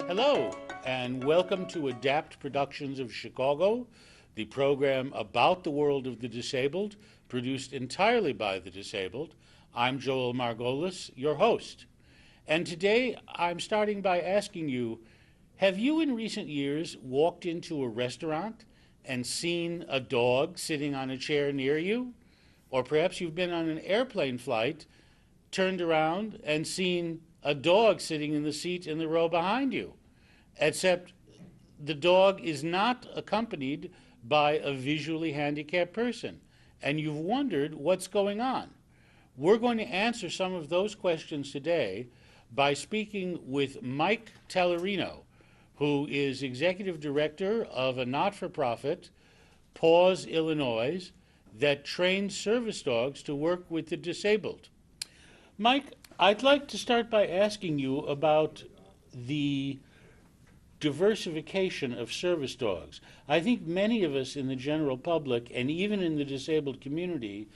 Hello, and welcome to Adapt Productions of Chicago, the program about the world of the disabled, produced entirely by the disabled. I'm Joel Margolis, your host. And today I'm starting by asking you, have you in recent years walked into a restaurant and seen a dog sitting on a chair near you? Or perhaps you've been on an airplane flight, turned around and seen a dog sitting in the seat in the row behind you, except the dog is not accompanied by a visually handicapped person, and you've wondered what's going on. We're going to answer some of those questions today by speaking with Mike Tellerino, who is executive director of a not-for-profit, Paws Illinois, that trains service dogs to work with the disabled. Mike, I'd like to start by asking you about the diversification of service dogs. I think many of us in the general public and even in the disabled community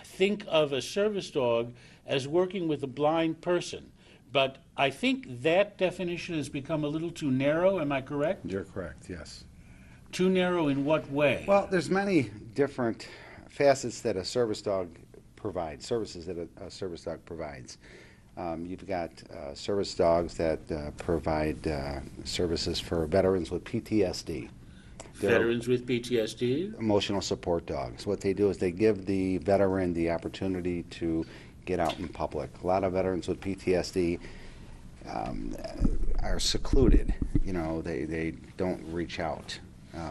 think of a service dog as working with a blind person. But I think that definition has become a little too narrow. Am I correct? You're correct, yes. Too narrow in what way? Well, there's many different facets that a service dog provides, services that a service dog provides. You've got service dogs that provide services for veterans with PTSD. Veterans with PTSD? Emotional support dogs. What they do is they give the veteran the opportunity to get out in public. A lot of veterans with PTSD are secluded. You know, they don't reach out.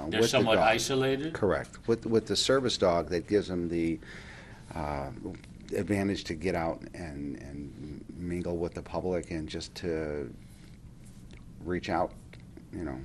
They're somewhat isolated? Correct. With the service dog, that gives them the advantage to get out and mingle with the public and just to reach out, you know.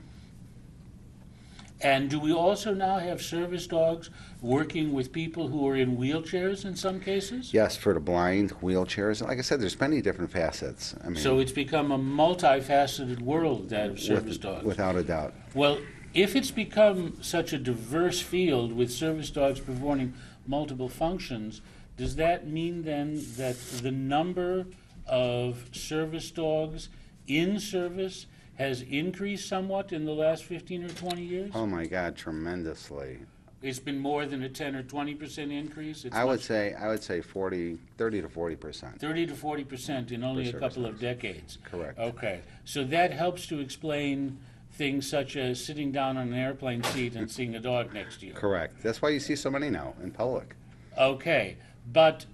And do we also now have service dogs working with people who are in wheelchairs in some cases? Yes, for the blind, wheelchairs. Like I said, there's many different facets. I mean, so it's become a multifaceted world, that of service dogs. Without a doubt. Well, if it's become such a diverse field with service dogs performing multiple functions, does that mean then that the number of service dogs in service has increased somewhat in the last 15 or 20 years? Oh my God, tremendously. It's been more than a 10 or 20% increase? I would say 30 to 40%. 30 to 40% in only a couple of decades. Correct. Okay. So that helps to explain things such as sitting down on an airplane seat and seeing a dog next to you. Correct. That's why you see so many now in public. Okay. But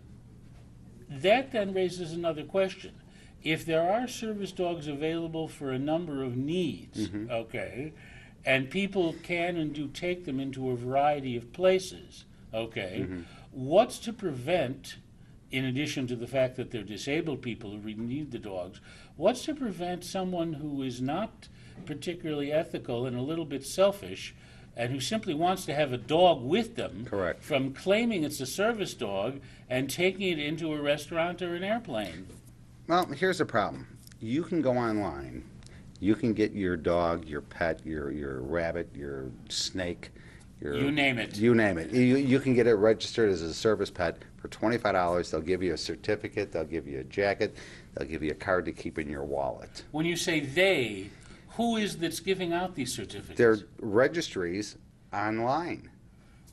that then raises another question. If there are service dogs available for a number of needs, okay, and people can and do take them into a variety of places, okay, what's to prevent, in addition to the fact that they're disabled people who really need the dogs, what's to prevent someone who is not particularly ethical and a little bit selfish and who simply wants to have a dog with them Correct. from claiming it's a service dog and taking it into a restaurant or an airplane? Well, here's the problem. You can go online. You can get your dog, your pet, your rabbit, your snake, you name it. You name it. You can get it registered as a service pet for $25. They'll give you a certificate. They'll give you a jacket. They'll give you a card to keep in your wallet. When you say they, who is that's giving out these certificates? They're registries online.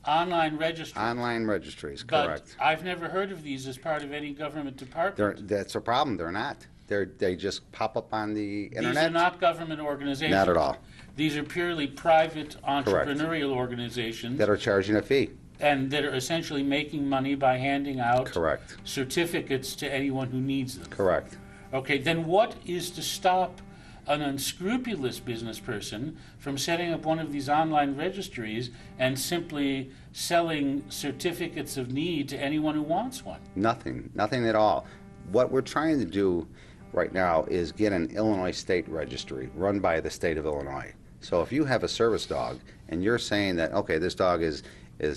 Online registries. Online registries, But correct. I've never heard of these as part of any government department. That's a problem. They're not. They just pop up on the internet. These are not government organizations. Not at all. These are purely private entrepreneurial organizations. That are charging a fee. And that are essentially making money by handing out Correct. certificates to anyone who needs them. Correct. Okay, then what is to stop an unscrupulous business person from setting up one of these online registries and simply selling certificates of need to anyone who wants one? Nothing at all. What we're trying to do right now is get an Illinois state registry run by the state of Illinois. So if you have a service dog and you're saying that, okay, this dog is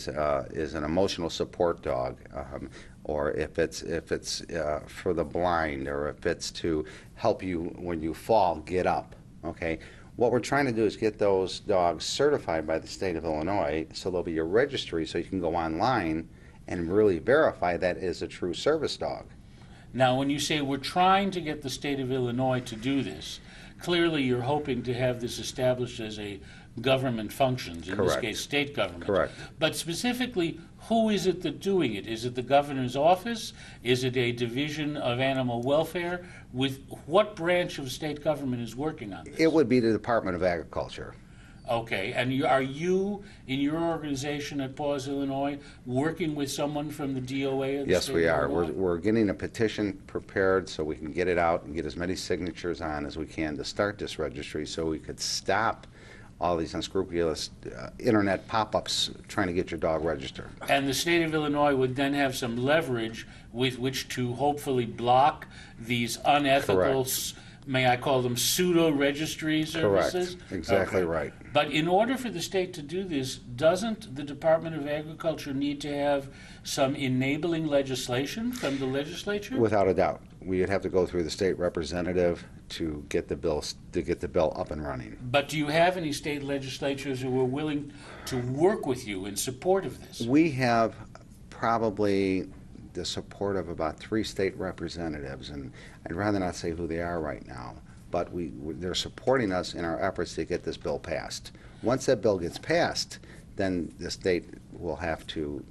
an emotional support dog, or if it's for the blind, or if it's to help you when you fall get up, okay? What we're trying to do is get those dogs certified by the state of Illinois, so there'll be a registry so you can go online and really verify that is a true service dog. Now, when you say we're trying to get the state of Illinois to do this, clearly you're hoping to have this established as a government functions, in this Correct. case, state government. Correct. But specifically, who is it that's doing it? Is it the governor's office? Is it a division of animal welfare? With what branch of state government is working on this? It would be the Department of Agriculture. Okay, and are you, in your organization at Paws, Illinois, working with someone from the DOA of the Yes, state we of are. Illinois? We're getting a petition prepared so we can get it out and get as many signatures on as we can to start this registry so we could stop all these unscrupulous internet pop-ups trying to get your dog registered. And the state of Illinois would then have some leverage with which to hopefully block these unethical, Correct. may I call them pseudo-registry services? Correct. Exactly Okay. right. But in order for the state to do this, doesn't the Department of Agriculture need to have some enabling legislation from the legislature? Without a doubt. We would have to go through the state representative to get the bill up and running. But do you have any state legislatures who are willing to work with you in support of this? We have probably the support of about 3 state representatives, and I'd rather not say who they are right now, but they're supporting us in our efforts to get this bill passed. Once that bill gets passed, then the state will have to,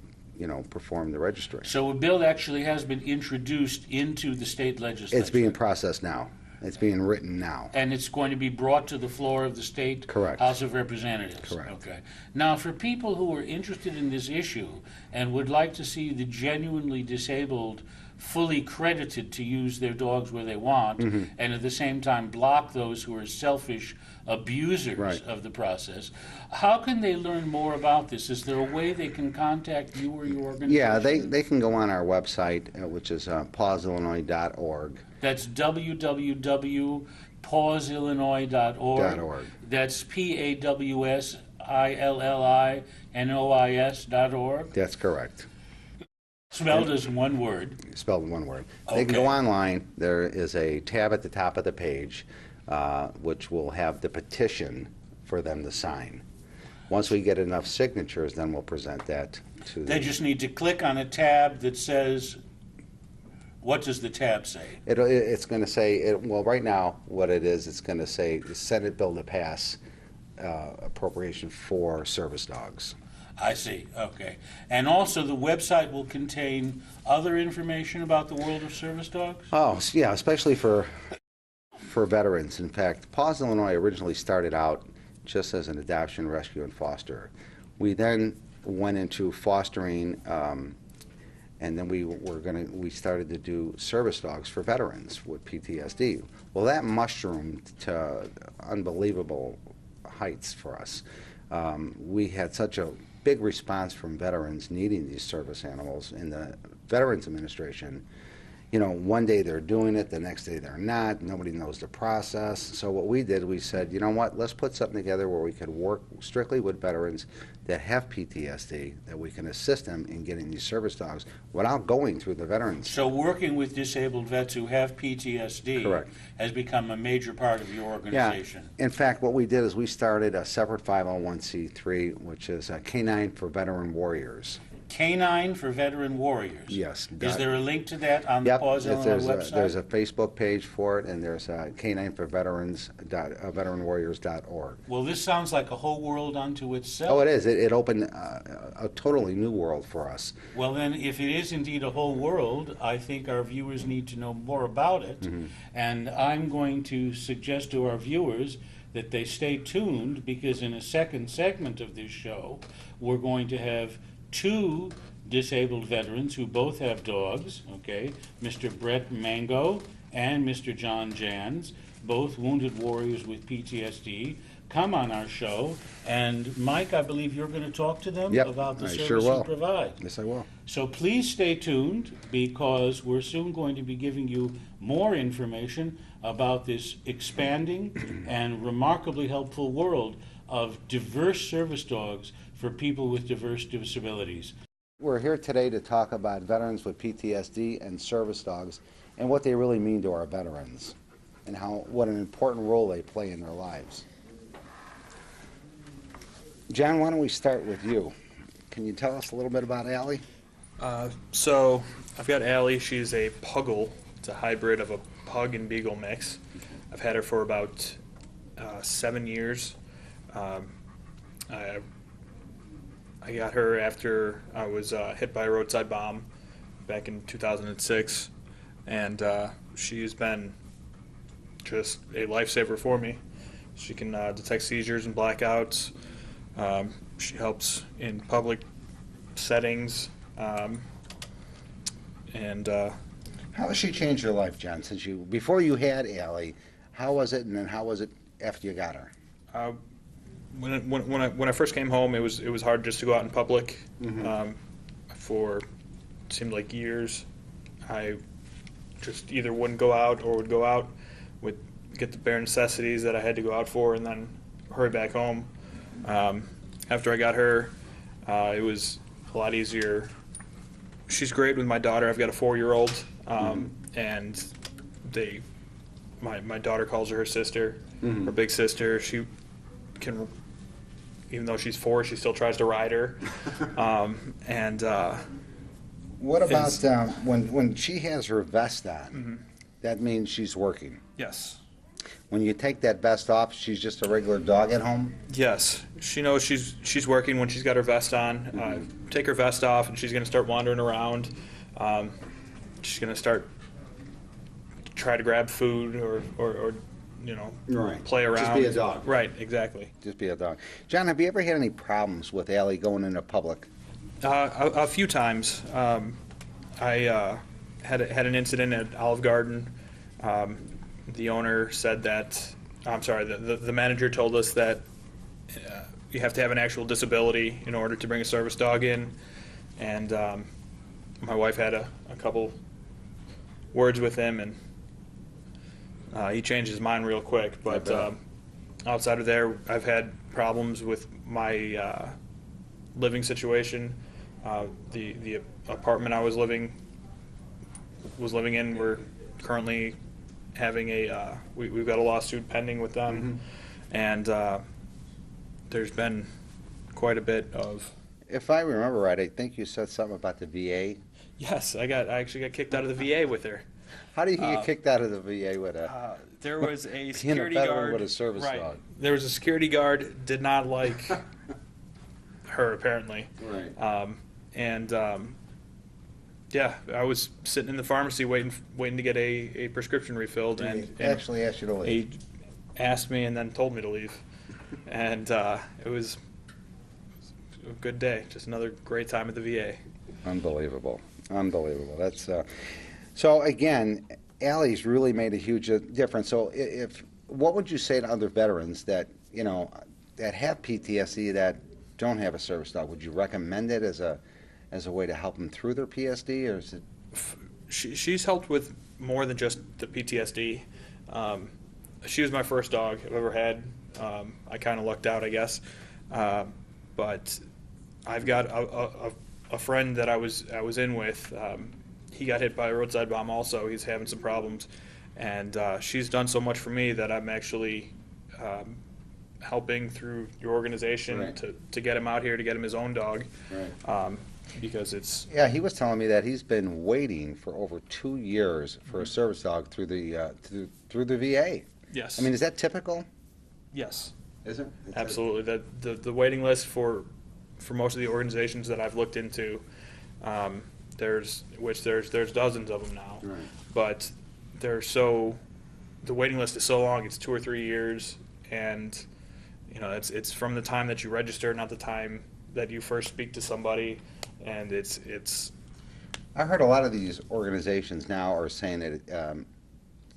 perform the registry. So a bill actually has been introduced into the state legislature? It's being processed now. It's being written now. And it's going to be brought to the floor of the state Correct. House of Representatives? Correct. Okay. Now, for people who are interested in this issue and would like to see the genuinely disabled fully credited to use their dogs where they want, Mm-hmm. and at the same time block those who are selfish abusers Right. of the process, how can they learn more about this? Is there a way they can contact you or your organization? Yeah, they can go on our website, which is pawsillinois.org. That's www.pawsillinois.org. .org. That's PAWSILLINOIS.org. That's correct. Spelled as one word. Spelled in one word. They can Okay. go online. There is a tab at the top of the page, which will have the petition for them to sign. Once we get enough signatures, then we'll present that to They just need to click on a tab that says, what does the tab say? It's going to say, well, right now, what it is, it's going to say Senate bill to pass appropriation for service dogs. I see, okay. And also the website will contain other information about the world of service dogs? Oh, yeah, especially for veterans. In fact, Paws Illinois originally started out just as an adoption, rescue, and foster. We then went into fostering, and then we started to do service dogs for veterans with PTSD. Well, that mushroomed to unbelievable heights for us. We had such a big response from veterans needing these service animals in the Veterans Administration. One day they're doing it, the next day they're not. Nobody knows the process. So what we did, we said, you know what, let's put something together where we could work strictly with veterans that have PTSD, that we can assist them in getting these service dogs without going through the veterans. So working with disabled vets who have PTSD Correct. has become a major part of your organization. Yeah. In fact, what we did is we started a separate 501c3, which is Canine for Veteran Warriors. Canine for Veteran Warriors. Yes. Is there a link to that on the Yep, Paws Illinois website? there's a Facebook page for it, and there's Canine for Veterans, veteranwarriors.org. Well, this sounds like a whole world unto itself. Oh, it is. It opened a totally new world for us. Well, then, if it is indeed a whole world, I think our viewers need to know more about it. Mm-hmm. And I'm going to suggest to our viewers that they stay tuned, because in a second segment of this show, we're going to have 2 disabled veterans who both have dogs, okay? Mr. Brett Mango and Mr. John Jans, both wounded warriors with PTSD, come on our show. And Mike, I believe you're going to talk to them Yep, about the I service sure you will. provide. Yes, I will. So please stay tuned, because we're soon going to be giving you more information about this expanding and remarkably helpful world of diverse service dogs for people with diverse disabilities. We're here today to talk about veterans with PTSD and service dogs and what they really mean to our veterans and what an important role they play in their lives. John, why don't we start with you? Can you tell us a little bit about Allie? So I've got Allie. She's a Puggle. It's a hybrid of a Pug and Beagle mix. I've had her for about 7 years. Um, I I got her after I was hit by a roadside bomb back in 2006, and she's been just a lifesaver for me. She can detect seizures and blackouts. She helps in public settings, and How has she changed your life, John? Since before you had Allie, how was it, and then how was it after you got her? when I first came home, it was hard just to go out in public. For it seemed like years, I just either wouldn't go out or would go out, would get the bare necessities that I had to go out for, and then hurry back home. After I got her, it was a lot easier. She's great with my daughter. I've got a 4-year-old, and my daughter calls her sister, her big sister. She can, even though she's 4, she still tries to ride her. What about when she has her vest on? That means she's working. Yes. When you take that vest off, she's just a regular dog at home? Yes, she knows she's working when she's got her vest on. Take her vest off, and she's going to start wandering around. She's going to try to grab food or Right. play around. Just be a dog. Right, exactly. Just be a dog. John, have you ever had any problems with Allie going into public? A few times. I had an incident at Olive Garden. The owner said that, I'm sorry, the manager told us that you have to have an actual disability in order to bring a service dog in. And my wife had a couple words with him, and he changed his mind real quick. But outside of there, I've had problems with my living situation. The apartment I was living in, we're currently having we've got a lawsuit pending with them, and there's been quite a bit of. If I remember right, I think you said something about the VA. Yes, I actually got kicked out of the VA with her. How do you get kicked out of the VA with There was a being security a veteran guard with a service right. dog? There was a security guard, did not like her apparently. Right. Yeah, I was sitting in the pharmacy waiting to get a prescription refilled, and Actually asked you to leave. he asked me and then told me to leave, and it was a good day. Just another great time at the VA. Unbelievable. That's so again, Allie's really made a huge difference. So what would you say to other veterans that that have PTSD that don't have a service dog? Would you recommend it as a way to help them through their PSD, or is it? She's helped with more than just the PTSD. She was my first dog I've ever had. I kind of lucked out, I guess. But I've got a friend that I was in with. He got hit by a roadside bomb also. He's having some problems. And she's done so much for me that I'm actually helping through your organization Right. to get him out here, to get him his own dog. Right. Because it's... Yeah, he was telling me that he's been waiting for over 2 years for a service dog through the VA. Yes. I mean, is that typical? Yes. Is it? Absolutely. The waiting list for most of the organizations that I've looked into, there's dozens of them now. Right. But the waiting list is so long. It's 2 or 3 years, and it's from the time that you register, not the time that you first speak to somebody, and it's. I heard a lot of these organizations now are saying that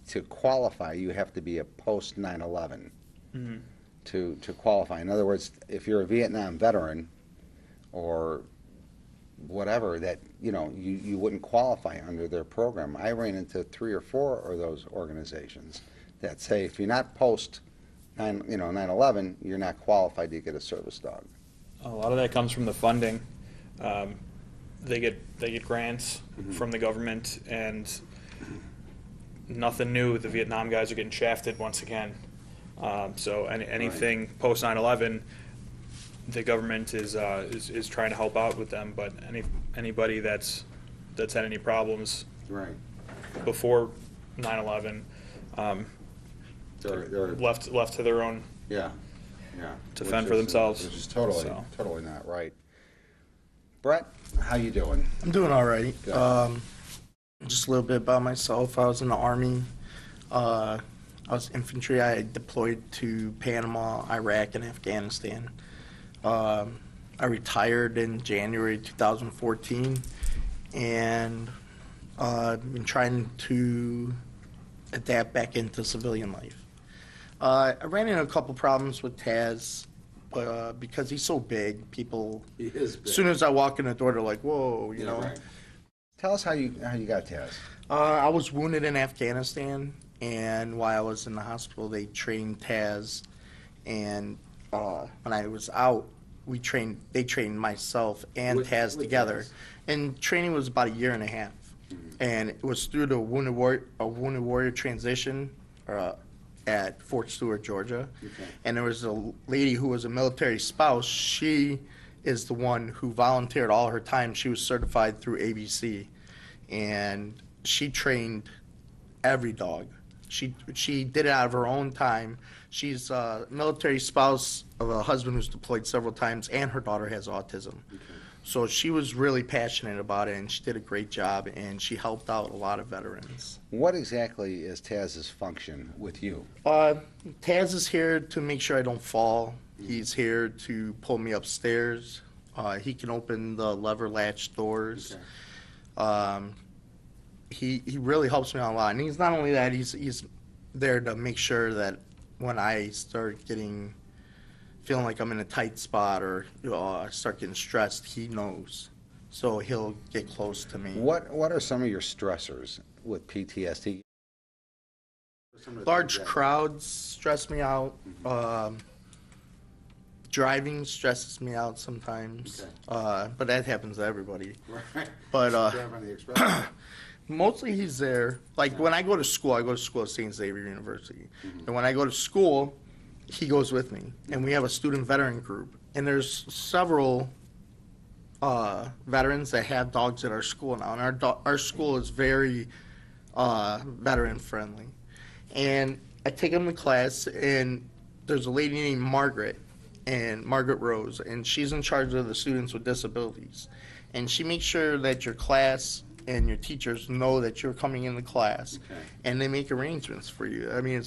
to qualify, you have to be a post 9/11 to qualify. In other words, if you're a Vietnam veteran or whatever, that you wouldn't qualify under their program. I ran into 3 or 4 of those organizations that say if you're not post 9/11, you're not qualified to get a service dog. A lot of that comes from the funding. They get grants from the government, and nothing new. The Vietnam guys are getting shafted once again. So anything post 9/11, the government is trying to help out with them. But anybody that's had any problems Right. before 9/11, They're left to their own. yeah, yeah. To Which fend for is- themselves. Which is totally, So. totally not right. Brett, how you doing? I'm doing all right. Good. Just a little bit about myself. I was in the Army. I was infantry. I deployed to Panama, Iraq, and Afghanistan. I retired in January 2014, and I've been trying to adapt back into civilian life. I ran into a couple problems with Taz, because he's so big, people, He is big. as soon as I walk in the door, they're like, whoa, you Yeah, know. right. Tell us how you got Taz. I was wounded in Afghanistan, and while I was in the hospital, they trained Taz, and when I was out, they trained myself and Taz with together, Taz. and training was about a year and a half, and it was through the Wounded Warrior transition at Fort Stewart, Georgia, Okay. and there was a lady who was a military spouse. She is the one who volunteered all her time. She was certified through ABC, and she trained every dog. She did it out of her own time. She's a military spouse of a husband who's deployed several times, and her daughter has autism. So she was really passionate about it, and she did a great job, and she helped out a lot of veterans. What exactly is Taz's function with you? Taz is here to make sure I don't fall. He's here to pull me upstairs. He can open the lever latch doors. He really helps me out a lot. And he's not only that, he's there to make sure that when I start feeling like I'm in a tight spot, or I start getting stressed, he knows. So he'll get close to me. What are some of your stressors with PTSD? Large crowds stress me out. Driving stresses me out sometimes. But that happens to everybody. Right. But Drive on the express. mostly he's there. Like when I go to school at St. Xavier University. And when I go to school, he goes with me. And we have a student veteran group. And there's several veterans that have dogs at our school now. And our school is very veteran friendly. And I take them to class, and there's a lady named Margaret Rose, and she's in charge of the students with disabilities. And she makes sure that your class and your teachers know that you're coming into class, and they make arrangements for you. I mean,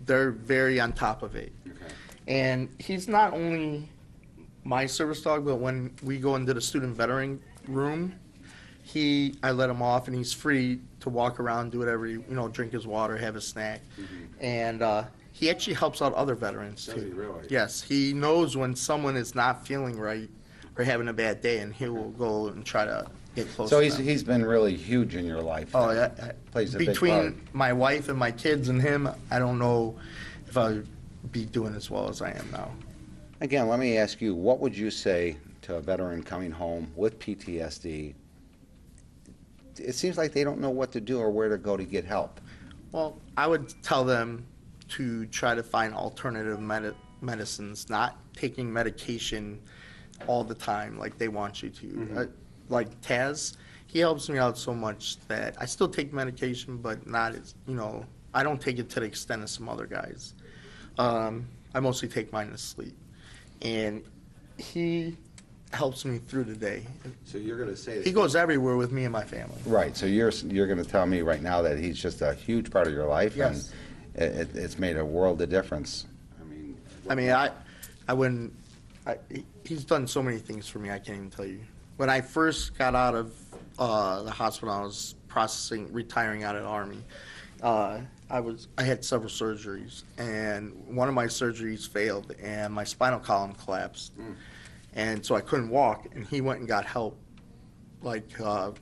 they're very on top of it. And he's not only my service dog, but when we go into the student veteran room, I let him off, and he's free to walk around, do whatever, drink his water, have a snack. And he actually helps out other veterans too. Does he really? Yes, he knows when someone is not feeling right or having a bad day, and he will go and try to get close So to them. he's been really huge in your life. Oh, then. yeah. Plays a big part. Between my wife and my kids and him, I don't know if I would be doing as well as I am now. Again, let me ask you, what would you say to a veteran coming home with PTSD? It seems like they don't know what to do or where to go to get help. Well, I would tell them to try to find alternative medicines, not taking medication all the time like they want you to. Like Taz, he helps me out so much that I still take medication, but not as, I don't take it to the extent of some other guys. I mostly take mine to sleep. And he helps me through the day. So you're going to say He goes everywhere with me and my family. right. So you're going to tell me right now that he's just a huge part of your life, Yes. and it's made a world of difference. I wouldn't. He's done so many things for me. I can't even tell you. When I first got out of the hospital, I was retiring out of the Army. I had several surgeries, and one of my surgeries failed, and my spinal column collapsed, and so I couldn't walk. And he went and got help. Like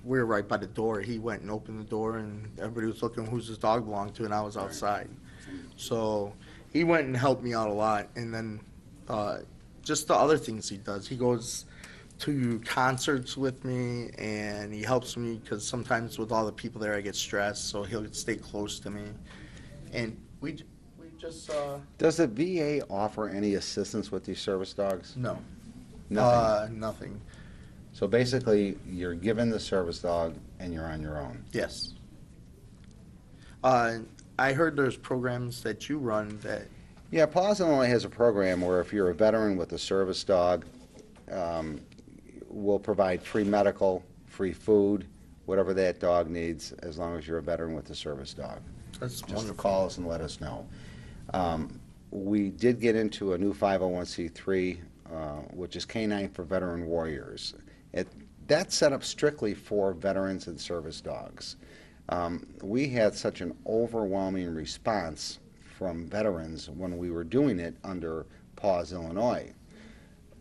we were right by the door. He went and opened the door, and everybody was looking who's his dog belonged to, and I was outside. So he went and helped me out a lot. And then just the other things he does. He goes to concerts with me, and he helps me because sometimes with all the people there I get stressed, so he'll stay close to me. And we just Does the VA offer any assistance with these service dogs? no. Nothing. Nothing. So basically, you're given the service dog and you're on your own. Yes. I heard there's programs that you run that. Yeah, Paws Illinois has a program where if you're a veteran with a service dog, we'll provide free medical, free food, whatever that dog needs, as long as you're a veteran with a service dog. That's Just wonderful. call us and let us know. We did get into a new 501c3, which is Canine for Veteran Warriors. That's set up strictly for veterans and service dogs. We had such an overwhelming response from veterans when we were doing it under Paws Illinois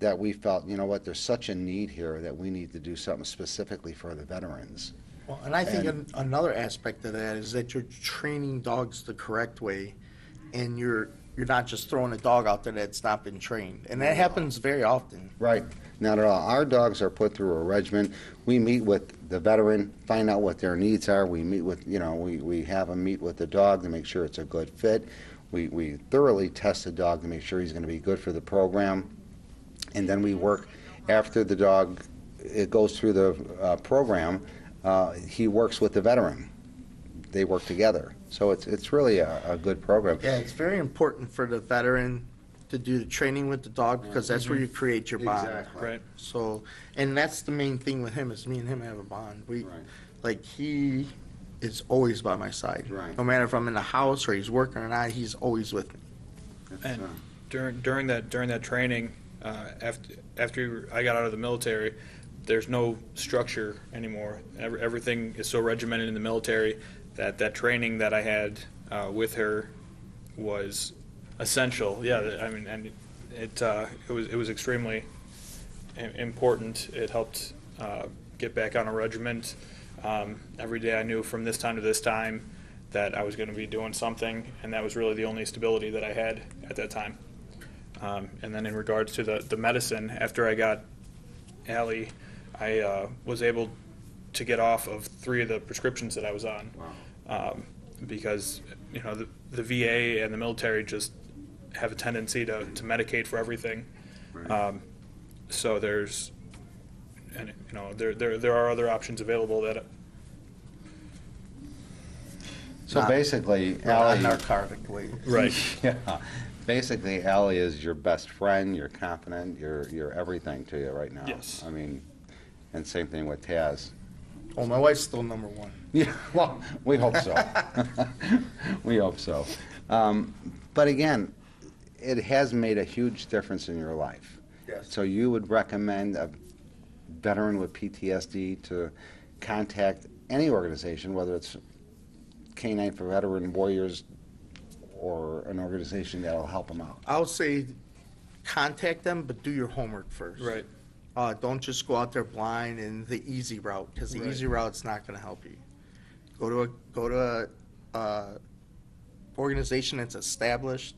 that we felt, you know what, there's such a need here that we need to do something specifically for the veterans. Well, and I think And- another aspect of that is that you're training dogs the correct way, and you're not just throwing a dog out there that's not been trained, and that happens very often. Right, not at all. Our dogs are put through a regimen. We meet with the veteran, find out what their needs are. We meet with, we have them meet with the dog to make sure it's a good fit. We thoroughly test the dog to make sure he's going to be good for the program. And then we work after the dog, it goes through the program, he works with the veteran. They work together. So it's really a good program. Yeah, it's very important for the veteran to do the training with the dog, because that's where you create your bond. Exactly. Right. So, and that's the main thing with him, is me and him have a bond. Like, he is always by my side. Right. No matter if I'm in the house or he's working or not, he's always with me. And during that training, after I got out of the military, there's no structure anymore. Everything is so regimented in the military that training that I had with her was essential. Yeah, I mean, and it was extremely important. It helped get back on a regiment. Every day I knew from this time to this time that I was going to be doing something, and that was really the only stability that I had at that time. And then in regards to the medicine, after I got Allie, I was able to get off of 3 of the prescriptions that I was on. Wow. Because the VA and the military just have a tendency to medicate for everything. Right. So there are other options available that. So Not- basically, Not Allie, narcotic way. Right. yeah, basically, Allie is your best friend, your confidant, your everything to you right now. Yes. I mean, and same thing with Taz. Oh, my wife's still number one. Yeah, well, we hope so. We hope so. But again, it has made a huge difference in your life. Yes. So you would recommend a veteran with PTSD to contact any organization, whether it's Canine for Veteran Warriors or an organization that'll help them out. I would say contact them, but do your homework first. Right. Don't just go out there blind and the easy route, because the Right. easy route's not going to help you. Go to a organization that's established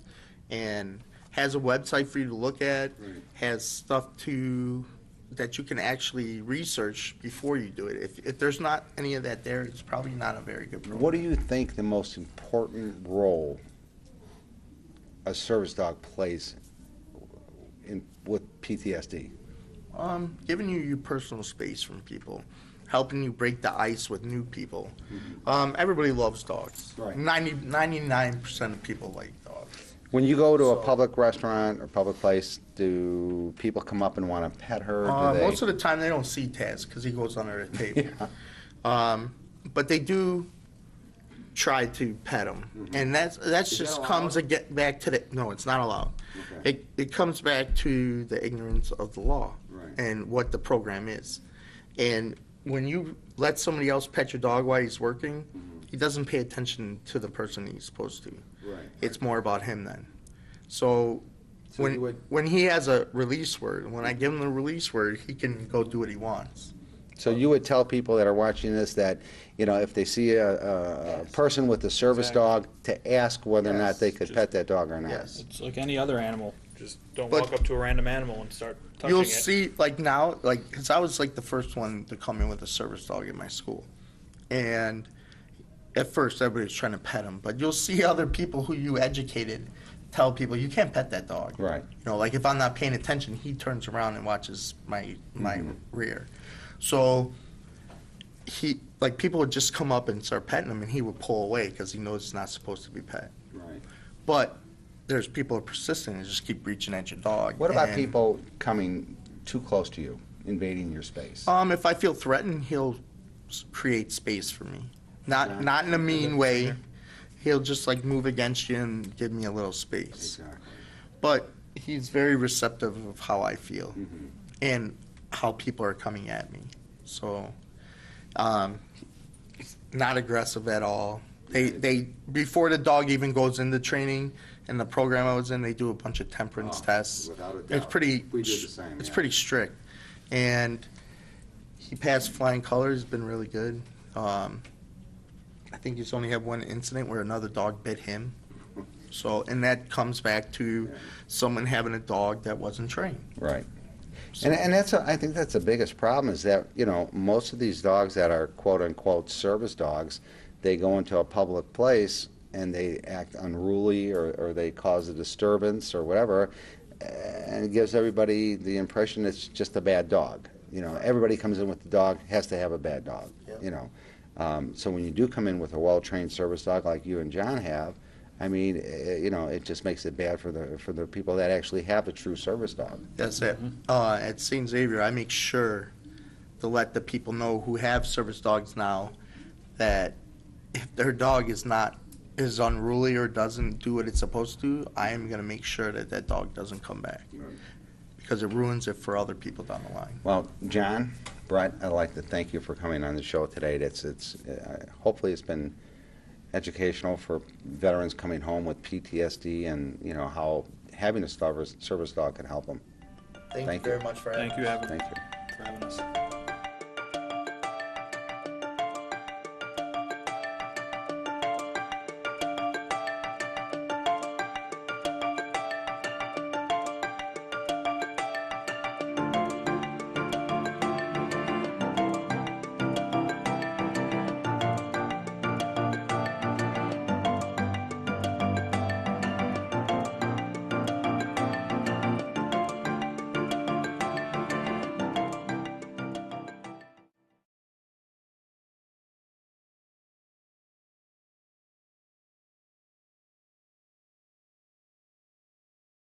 and has a website for you to look at, Right. has stuff that you can actually research before you do it. If there's not any of that there, it's probably not a very good program. What do you think the most important role a service dog plays with PTSD? Giving you your personal space from people, helping you break the ice with new people. Everybody loves dogs. Right. 99% of people like dogs. When you go to a So- public restaurant or public place, do people come up and want to pet her? Do they? Most of the time, they don't see Taz because he goes under the table. Yeah. But they do try to pet him, and that's that just comes allowed? back to the no, it's not allowed. Okay. It comes back to the ignorance of the law Right. and what the program is. And when you let somebody else pet your dog while he's working, he doesn't pay attention to the person he's supposed to. Right. It's more about him then. So, So you would- when he has a release word, when I give him the release word, he can go do what he wants. So you would tell people that are watching this that, if they see a person with a service Exactly. dog, to ask whether or not Yes. they could Just- pet that dog or not. Yes. It's like any other animal. Just don't But- walk up to a random animal and start touching You'll it. see, like now, because I was like the first one to come in with a service dog in my school. And at first, everybody was trying to pet him. But you'll see other people who you educated tell people, you can't pet that dog. Right. Like if I'm not paying attention, he turns around and watches my rear. So like people would just come up and start petting him, and he would pull away because he knows it's not supposed to be pet. Right. But there's people who are persistent and just keep reaching at your dog. What about and, people coming too close to you, invading your space? If I feel threatened, he'll create space for me. Not in a mean way. He'll just like move against you and give me a little space. Exactly. But he's very receptive of how I feel Mm-hmm. and how people are coming at me. So, not aggressive at all. They before the dog even goes into training, and the program I was in, they do a bunch of temperance tests. Without a doubt. It's pretty. We did the same. It's yeah. pretty strict, and he passed flying colors. Been really good. I think he's only had one incident where another dog bit him. So, and that comes back to someone having a dog that wasn't trained. Right. And that's I think that's the biggest problem is that, you know, most of these dogs that are quote-unquote service dogs, they go into a public place and they act unruly or they cause a disturbance or whatever, and it gives everybody the impression it's just a bad dog. You know, everybody comes in with the dog, has to have a bad dog, you know. So when you do come in with a well-trained service dog like you and John have, I mean, you know, it just makes it bad for the people that actually have a true service dog. That's it. At St. Xavier, I make sure to let the people know who have service dogs now that if their dog is unruly or doesn't do what it's supposed to, I am going to make sure that that dog doesn't come back because it ruins it for other people down the line. Well, John, Brett, I'd like to thank you for coming on the show today. Hopefully it's been educational for veterans coming home with PTSD and, you know, how having a service dog can help them. Thank you very much for having Thank you, Evan, Thank you. for having us.